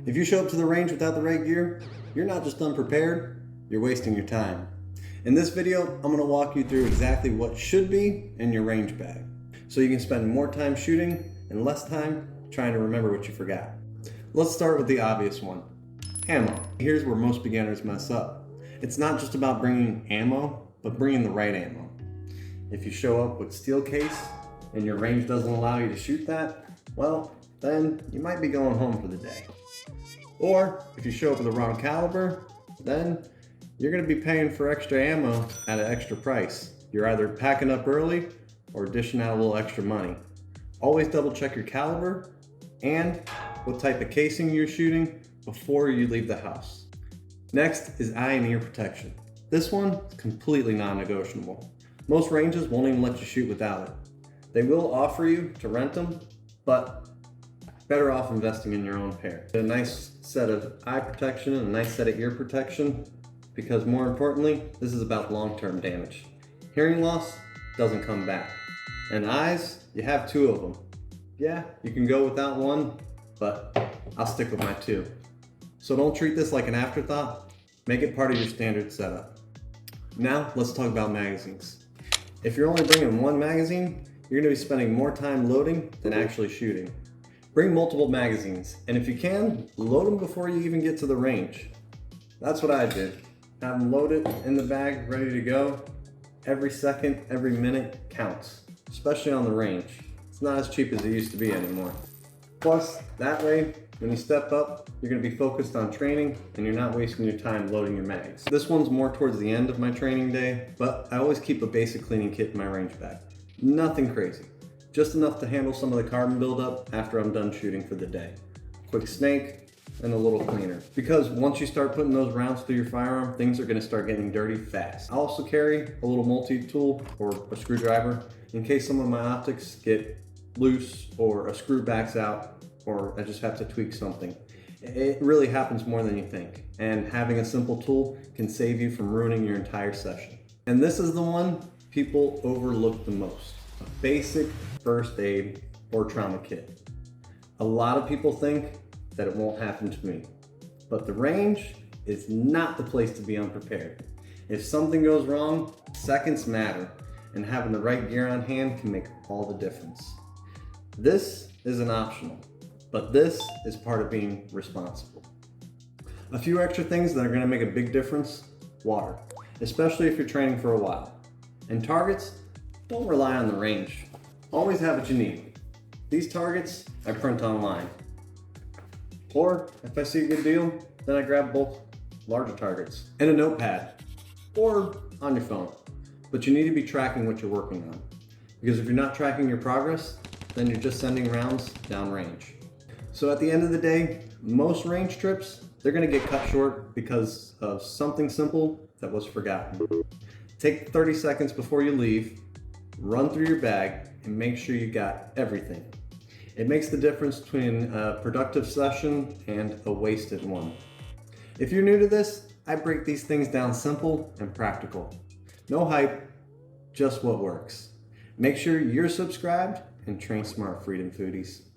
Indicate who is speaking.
Speaker 1: If you show up to the range without the right gear, you're not just unprepared, you're wasting your time. In this video, I'm going to walk you through exactly what should be in your range bag, so you can spend more time shooting and less time trying to remember what you forgot. Let's start with the obvious one, ammo. Here's where most beginners mess up. It's not just about bringing ammo, but bringing the right ammo. If you show up with steel case and your range doesn't allow you to shoot that, well, then you might be going home for the day. Or if you show up with the wrong caliber, then you're going to be paying for extra ammo at an extra price. You're either packing up early or dishing out a little extra money. Always double check your caliber and what type of casing you're shooting before you leave the house. Next is eye and ear protection. This one is completely non-negotiable. Most ranges won't even let you shoot without it. They will offer you to rent them, but better off investing in your own pair. A nice set of eye protection and a nice set of ear protection, because more importantly, this is about long-term damage. Hearing loss doesn't come back. And eyes, you have two of them. Yeah, you can go without one, but I'll stick with my two. So don't treat this like an afterthought, make it part of your standard setup. Now, let's talk about magazines. If you're only bringing one magazine, you're gonna be spending more time loading than actually shooting. Bring multiple magazines, and if you can, load them before you even get to the range. That's what I did. Have them loaded in the bag, ready to go. Every second, every minute counts, especially on the range. It's not as cheap as it used to be anymore. Plus, that way, when you step up, you're gonna be focused on training and you're not wasting your time loading your mags. This one's more towards the end of my training day, but I always keep a basic cleaning kit in my range bag. Nothing crazy. Just enough to handle some of the carbon buildup after I'm done shooting for the day. Quick snake and a little cleaner. Because once you start putting those rounds through your firearm, things are gonna start getting dirty fast. I also carry a little multi-tool or a screwdriver in case some of my optics get loose or a screw backs out or I just have to tweak something. It really happens more than you think. And having a simple tool can save you from ruining your entire session. And this is the one people overlook the most. A basic first aid or trauma kit. A lot of people think that it won't happen to me, but the range is not the place to be unprepared. If something goes wrong, seconds matter, and having the right gear on hand can make all the difference. This isn't optional, but this is part of being responsible. A few extra things that are going to make a big difference: water, especially if you're training for a while. And targets, don't rely on the range. Always have what you need. These targets I print online. Or if I see a good deal, then I grab both larger targets and a notepad or on your phone. But you need to be tracking what you're working on, because if you're not tracking your progress, then you're just sending rounds downrange. So at the end of the day, most range trips, they're gonna get cut short because of something simple that was forgotten. Take 30 seconds before you leave, run through your bag, and make sure you got everything. It makes the difference between a productive session and a wasted one. If you're new to this, I break these things down simple and practical. No hype, just what works. Make sure you're subscribed and train smart, Freedom Foodies.